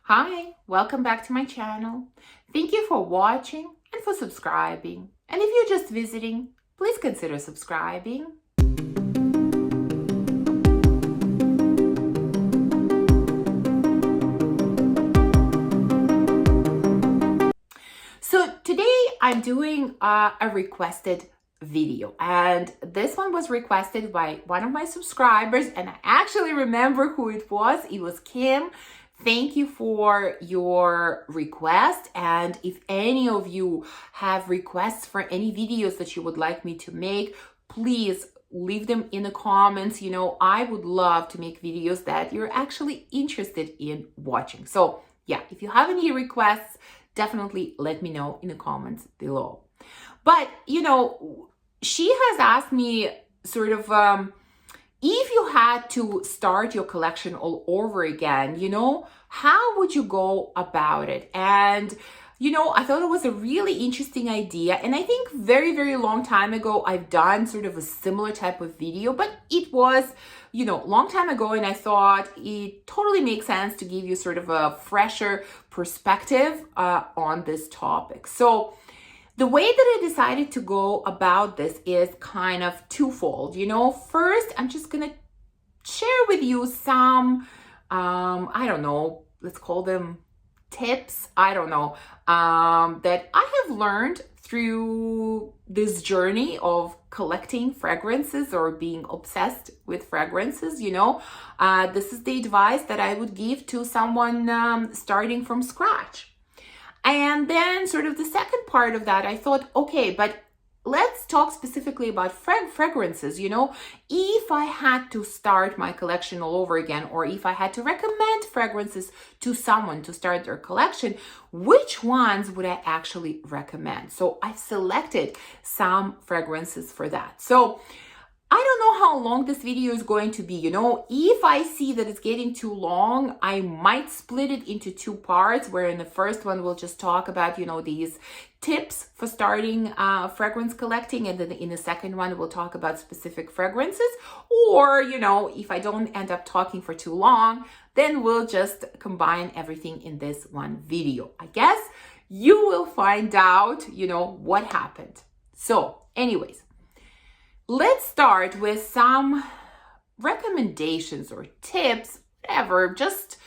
Hi, welcome back to my channel. Thank you for watching and for subscribing. And if you're just visiting, please consider subscribing. So today I'm doing a requested video, and this one was requested by one of my subscribers, and I actually remember who it was. It was Kim. Thank you for your request, and if any of you have requests for any videos that you would like me to make, please leave them in the comments. I would love to make videos that you're actually interested in watching. So yeah, if you have any requests, definitely let me know in the comments below. But she has asked me sort of if you had to start your collection all over again, how would you go about it? And I thought it was a really interesting idea. And I think very, very long time ago, I've done sort of a similar type of video, but it was, long time ago. And I thought it totally makes sense to give you sort of a fresher perspective on this topic. So the way that I decided to go about this is kind of twofold. First, I'm just going to share with you some, I don't know, let's call them tips, that I have learned through this journey of collecting fragrances or being obsessed with fragrances. This is the advice that I would give to someone starting from scratch. And then sort of the second part of that, I thought, okay, but let's talk specifically about fragrances. If I had to start my collection all over again, or if I had to recommend fragrances to someone to start their collection, which ones would I actually recommend? So I've selected some fragrances for that. So I don't know how long this video is going to be. If I see that it's getting too long, I might split it into two parts, where in the first one, we'll just talk about, these tips for starting fragrance collecting. And then in the second one, we'll talk about specific fragrances. Or, if I don't end up talking for too long, then we'll just combine everything in this one video. I guess you will find out, what happened. So anyways, let's start with some recommendations or tips, whatever, just,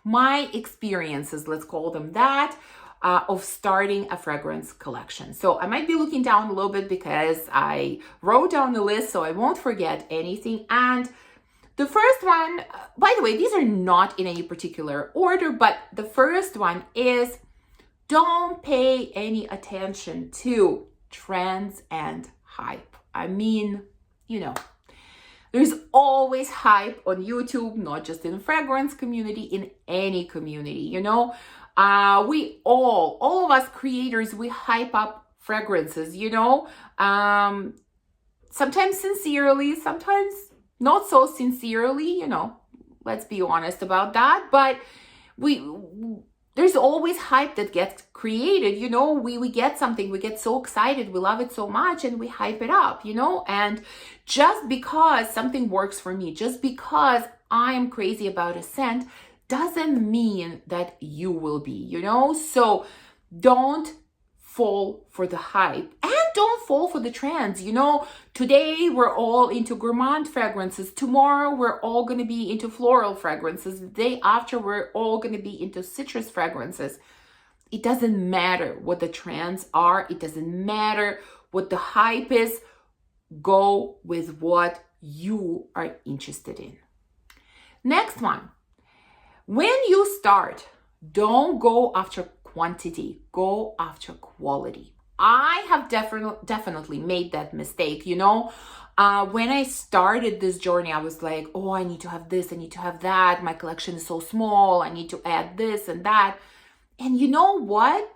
my experiences, let's call them that, of starting a fragrance collection. So I might be looking down a little bit because I wrote down the list so I won't forget anything. And the first one, by the way, these are not in any particular order, but the first one is don't pay any attention to trends and hype. I mean, there's always hype on YouTube, not just in the fragrance community, in any community. We all of us creators, we hype up fragrances, sometimes sincerely, sometimes not so sincerely, let's be honest about that. But there's always hype that gets created. We get something, we get so excited, we love it so much, and we hype it up, and just because something works for me, just because I'm crazy about a scent, doesn't mean that you will be, so don't fall for the hype and don't fall for the trends. Today we're all into gourmand fragrances. Tomorrow we're all going to be into floral fragrances. The day after we're all going to be into citrus fragrances. It doesn't matter what the trends are. It doesn't matter what the hype is. Go with what you are interested in. Next one. When you start, don't go after quantity, go after quality. I have definitely made that mistake. When I started this journey, I was like, oh, I need to have this, I need to have that. My collection is so small. I need to add this and that. And you know what?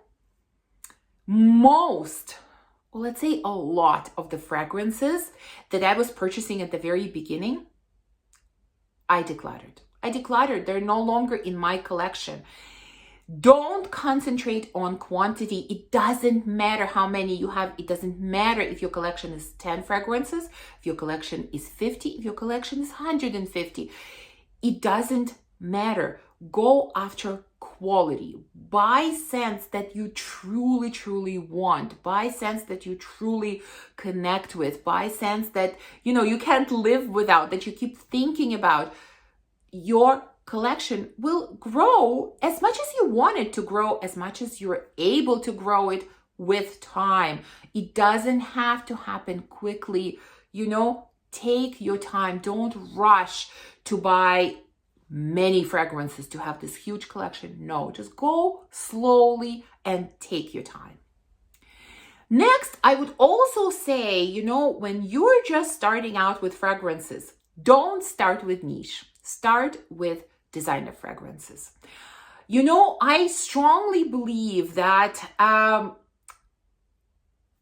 Let's say a lot of the fragrances that I was purchasing at the very beginning, I decluttered. They're no longer in my collection. Don't concentrate on quantity. It doesn't matter how many you have. It doesn't matter if your collection is 10 fragrances, if your collection is 50, if your collection is 150. It doesn't matter. Go after quality. Buy scents that you truly, truly want. Buy scents that you truly connect with. Buy scents that, you can't live without, that you keep thinking about. Your collection will grow as much as you want it to grow, as much as you're able to grow it with time. It doesn't have to happen quickly. Take your time. Don't rush to buy many fragrances to have this huge collection. No, just go slowly and take your time. Next, I would also say, when you're just starting out with fragrances, don't start with niche. Start with designer fragrances. I strongly believe that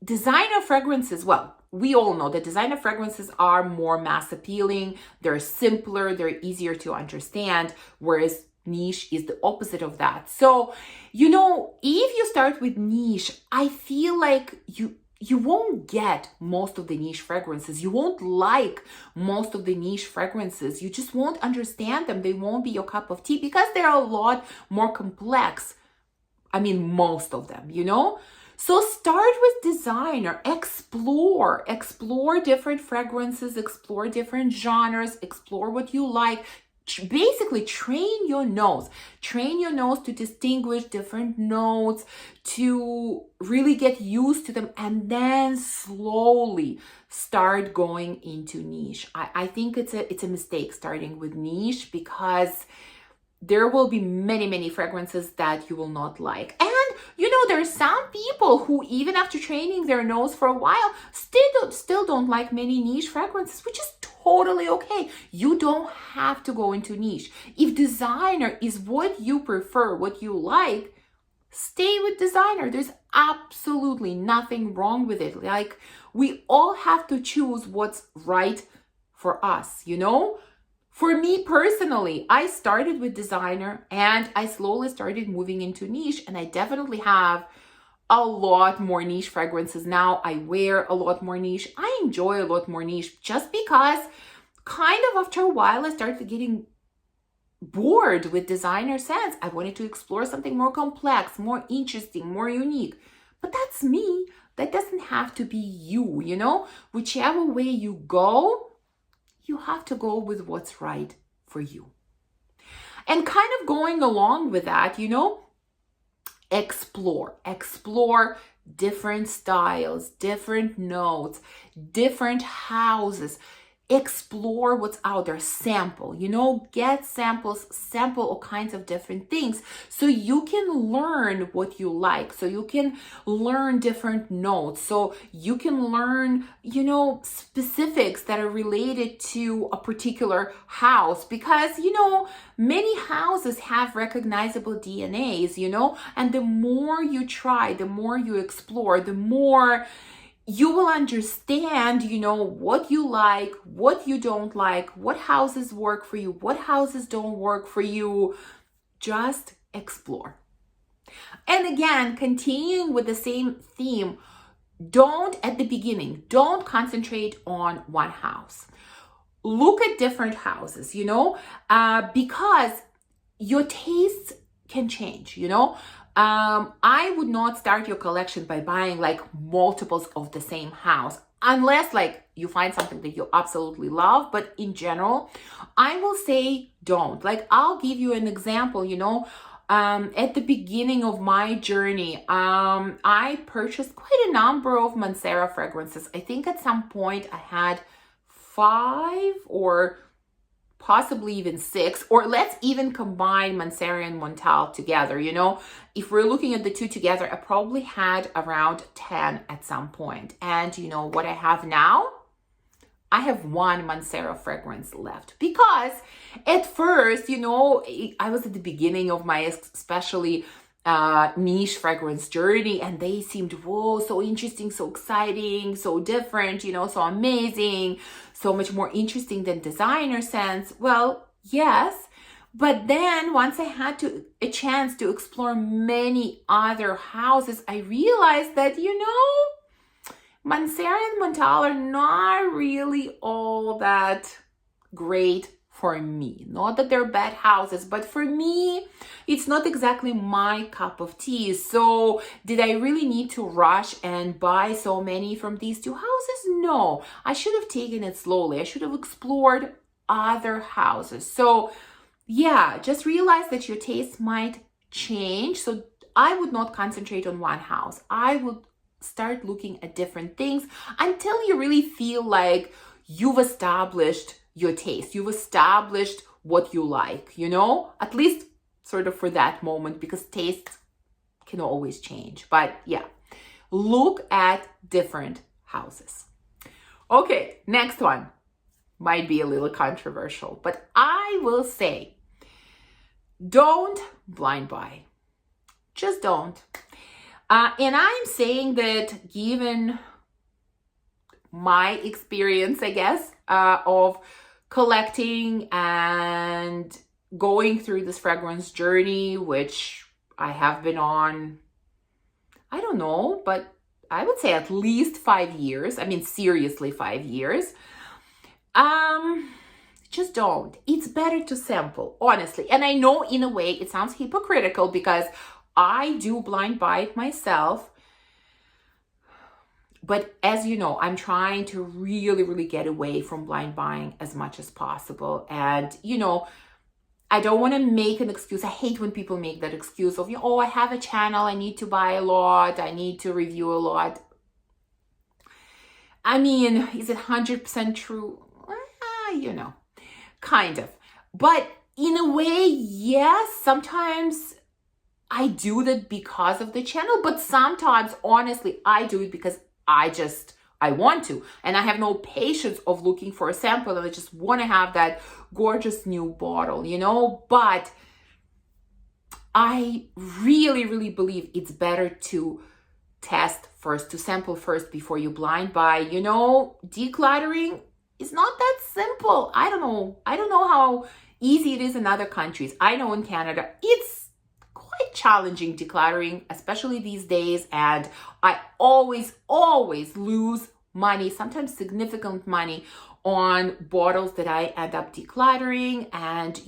designer fragrances, well, we all know that designer fragrances are more mass appealing, they're simpler, they're easier to understand, whereas niche is the opposite of that. So, if you start with niche, I feel like you won't get most of the niche fragrances. You won't like most of the niche fragrances. You just won't understand them. They won't be your cup of tea because they're a lot more complex. I mean, most of them, So start with designer, explore different fragrances, explore different genres, explore what you like. Basically, train your nose to distinguish different notes, to really get used to them, and then slowly start going into niche. I think it's a mistake starting with niche because there will be many, many fragrances that you will not like. And there are some people who, even after training their nose for a while, still don't like many niche fragrances, which is totally okay. You don't have to go into niche. If designer is what you prefer, what you like, stay with designer. There's absolutely nothing wrong with it. Like, we all have to choose what's right for us, For me personally, I started with designer and I slowly started moving into niche, and I definitely have a lot more niche fragrances now. I wear a lot more niche. I enjoy a lot more niche just because kind of after a while I started getting bored with designer scents. I wanted to explore something more complex, more interesting, more unique. But that's me. That doesn't have to be you, Whichever way you go, you have to go with what's right for you. And kind of going along with that, explore different styles, different notes, different houses. Explore what's out there, sample, get samples, sample all kinds of different things so you can learn what you like, so you can learn different notes, so you can learn, specifics that are related to a particular house, because, many houses have recognizable DNAs, and the more you try, the more you explore, the more you will understand, what you like, what you don't like, what houses work for you, what houses don't work for you. Just explore. And again, continuing with the same theme, at the beginning, don't concentrate on one house. Look at different houses, because your tastes can change, I would not start your collection by buying like multiples of the same house, unless like you find something that you absolutely love. But in general, I will say don't. Like, I'll give you an example, at the beginning of my journey, I purchased quite a number of Mancera fragrances. I think at some point I had 5 or possibly even 6, or let's even combine Mancera and Montal together, If we're looking at the two together, I probably had around 10 at some point. And what I have now? I have 1 Mancera fragrance left, because at first, I was at the beginning of my especially niche fragrance journey, and they seemed, whoa, so interesting, so exciting, so different, so amazing, so much more interesting than designer scents. Well, yes, but then once I had a chance to explore many other houses, I realized that, Mancera and Montal are not really all that great for me. Not that they're bad houses, but for me, it's not exactly my cup of tea. So did I really need to rush and buy so many from these two houses? No, I should have taken it slowly. I should have explored other houses. So yeah, just realize that your taste might change. So I would not concentrate on one house. I would start looking at different things until you really feel like you've established your taste. You've established what you like, at least sort of for that moment, because tastes can always change. But yeah, look at different houses. Okay, next one might be a little controversial, but I will say, don't blind buy. Just don't. And I'm saying that given my experience, I guess, of collecting and going through this fragrance journey, which I have been on, I don't know, but I would say at least 5 years. I mean, seriously, 5 years. Just don't. It's better to sample, honestly. And I know in a way it sounds hypocritical because I do blind buy it myself. But as you know, I'm trying to really, really get away from blind buying as much as possible. And, I don't want to make an excuse. I hate when people make that excuse of, I have a channel, I need to buy a lot, I need to review a lot. I mean, is it 100% true? Kind of. But in a way, yes, sometimes I do that because of the channel, but sometimes, honestly, I do it because I want to, and I have no patience of looking for a sample, and I just want to have that gorgeous new bottle, but I really, really believe it's better to test first, to sample first before you blind buy. Decluttering is not that simple. I don't know how easy it is in other countries. I know in Canada, it's quite challenging decluttering, especially these days. And I always lose money, sometimes significant money, on bottles that I end up decluttering. And,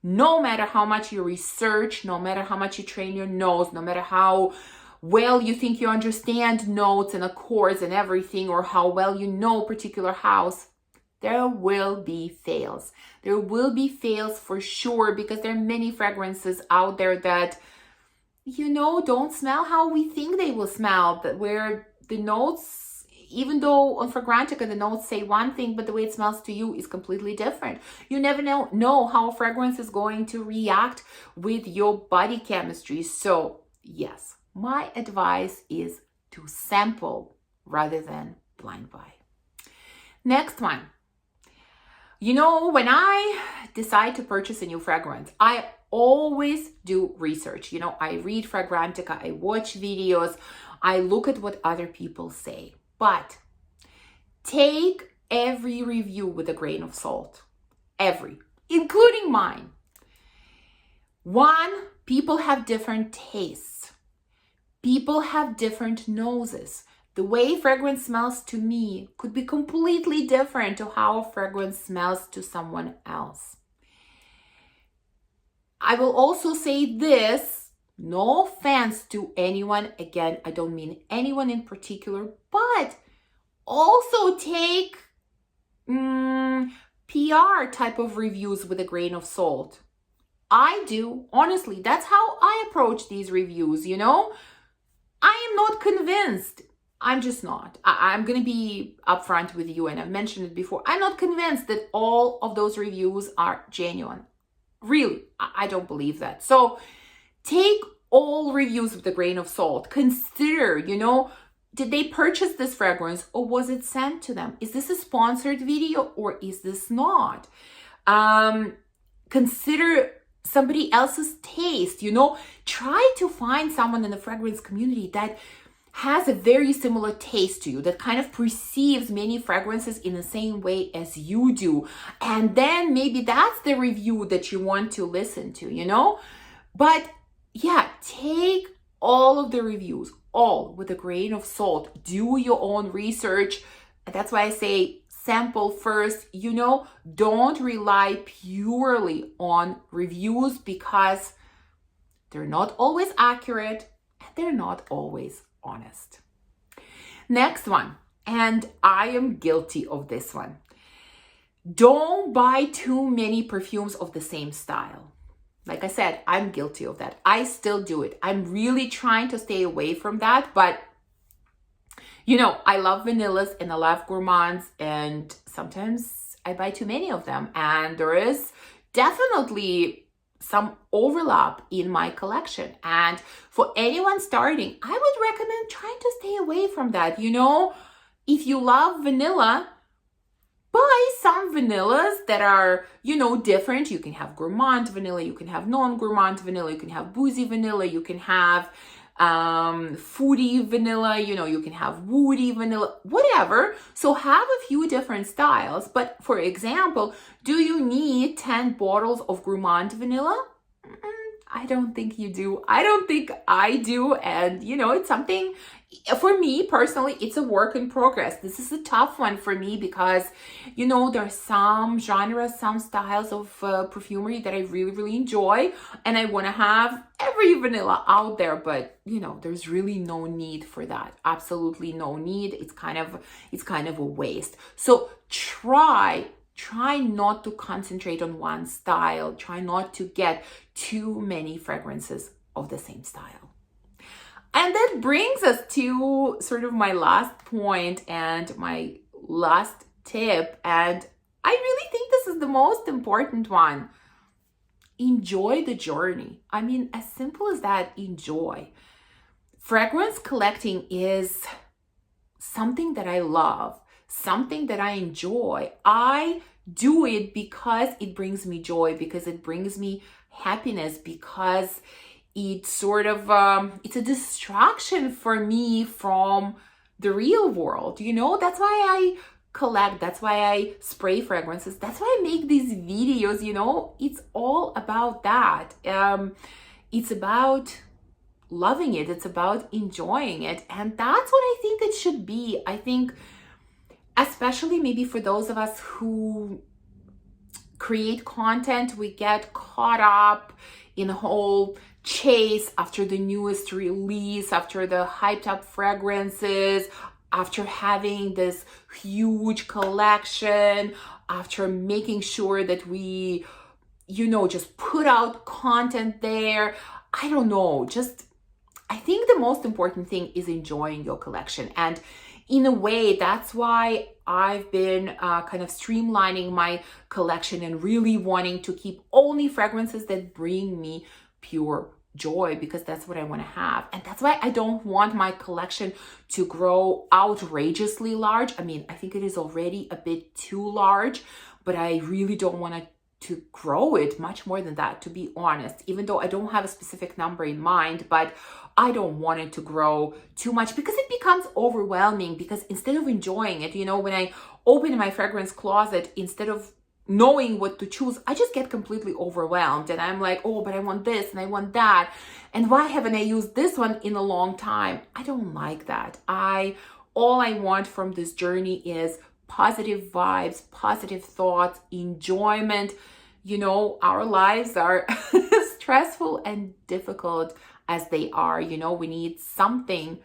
no matter how much you research, no matter how much you train your nose, no matter how well you think you understand notes and accords and everything, or how well you know a particular house, there will be fails. There will be fails for sure, because there are many fragrances out there that, don't smell how we think they will smell, but where the notes, even though on Fragrantica the notes say one thing, but the way it smells to you is completely different. You never know how a fragrance is going to react with your body chemistry. So yes, my advice is to sample rather than blind buy. Next one. When I decide to purchase a new fragrance, I always do research. I read Fragrantica, I watch videos, I look at what other people say. But take every review with a grain of salt. Every, including mine. One, people have different tastes. People have different noses. The way fragrance smells to me could be completely different to how a fragrance smells to someone else. I will also say this, no offense to anyone. Again, I don't mean anyone in particular, but also take PR type of reviews with a grain of salt. I do, honestly, that's how I approach these reviews, I am not convinced. I'm just not. I'm going to be upfront with you, and I've mentioned it before. I'm not convinced that all of those reviews are genuine. Really, I don't believe that. So take all reviews with a grain of salt. Consider, did they purchase this fragrance or was it sent to them? Is this a sponsored video or is this not? Consider somebody else's taste, try to find someone in the fragrance community that has a very similar taste to you, that kind of perceives many fragrances in the same way as you do. And then maybe that's the review that you want to listen to, But yeah, take all of the reviews, all with a grain of salt. Do your own research. That's why I say sample first, don't rely purely on reviews because they're not always accurate and they're not always honest. Next one, and I am guilty of this one. Don't buy too many perfumes of the same style. Like I said, I'm guilty of that. I still do it. I'm really trying to stay away from that, but I love vanillas and I love gourmands, and sometimes I buy too many of them, and there is definitely some overlap in my collection. And for anyone starting, I would recommend trying to stay away from that. If you love vanilla, buy some vanillas that are, different. You can have gourmand vanilla, you can have non-gourmand vanilla, you can have boozy vanilla, you can have foodie vanilla, you can have woody vanilla, whatever. So have a few different styles. But for example, do you need 10 bottles of gourmand vanilla? I don't think you do. I don't think I do. And, it's something, for me personally, it's a work in progress. This is a tough one for me because, there are some genres, some styles of perfumery that I really, really enjoy. And I want to have every vanilla out there. But, there's really no need for that. Absolutely no need. It's kind of a waste. So try not to concentrate on one style. Try not to get too many fragrances of the same style. And that brings us to sort of my last point and my last tip. And I really think this is the most important one. Enjoy the journey. I mean, as simple as that, enjoy. Fragrance collecting is something that I love, something that I enjoy. I do it because it brings me joy, because it brings me happiness, because it's sort of, it's a distraction for me from the real world. That's why I collect, that's why I spray fragrances, that's why I make these videos. It's all about that. It's about loving it, it's about enjoying it, and that's what I think it should be. I think especially maybe for those of us who create content, we get caught up in a whole chase after the newest release, after the hyped up fragrances, after having this huge collection, after making sure that we, just put out content there. I don't know, I think the most important thing is enjoying your collection. And in a way, that's why I've been kind of streamlining my collection and really wanting to keep only fragrances that bring me pure joy, because that's what I want to have. And that's why I don't want my collection to grow outrageously large. I mean, I think it is already a bit too large, but I really don't want to grow it much more than that, to be honest, even though I don't have a specific number in mind, but I don't want it to grow too much because it becomes overwhelming. Because instead of enjoying it, when I open my fragrance closet, instead of knowing what to choose, I just get completely overwhelmed. And I'm like, oh, but I want this and I want that. And why haven't I used this one in a long time? I don't like that. All I want from this journey is positive vibes, positive thoughts, enjoyment. Our lives are stressful and difficult as they are. We need something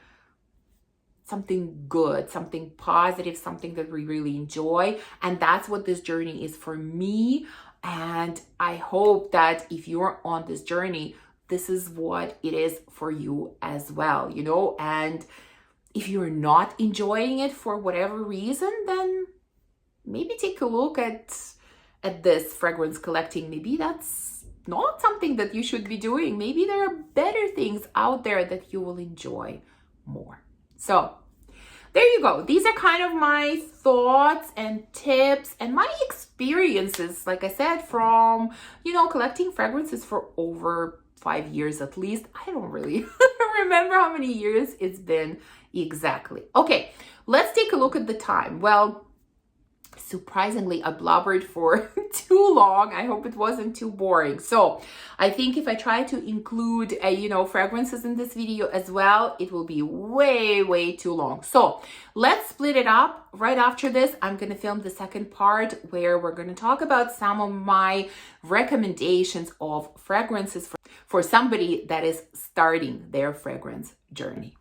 good, something positive, something that we really enjoy. And that's what this journey is for me. And I hope that if you're on this journey, this is what it is for you as well, And if you're not enjoying it for whatever reason, then maybe take a look at this fragrance collecting. Maybe that's not something that you should be doing. Maybe there are better things out there that you will enjoy more. So there you go. These are kind of my thoughts and tips and my experiences, like I said, from, collecting fragrances for over 5 years at least. I don't really remember how many years it's been exactly. Okay, let's take a look at the time. Well, Surprisingly, I blubbered for too long. I hope it wasn't too boring. So I think if I try to include, fragrances in this video as well, it will be way too long. So let's split it up. Right after this, I'm going to film the second part where we're going to talk about some of my recommendations of fragrances for somebody that is starting their fragrance journey.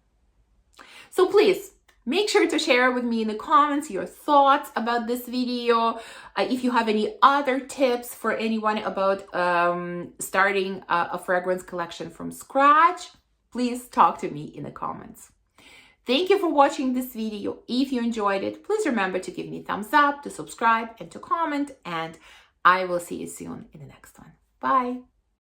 So please, make sure to share with me in the comments your thoughts about this video. If you have any other tips for anyone about starting a fragrance collection from scratch, please talk to me in the comments. Thank you for watching this video. If you enjoyed it, please remember to give me a thumbs up, to subscribe, and to comment. And I will see you soon in the next one. Bye.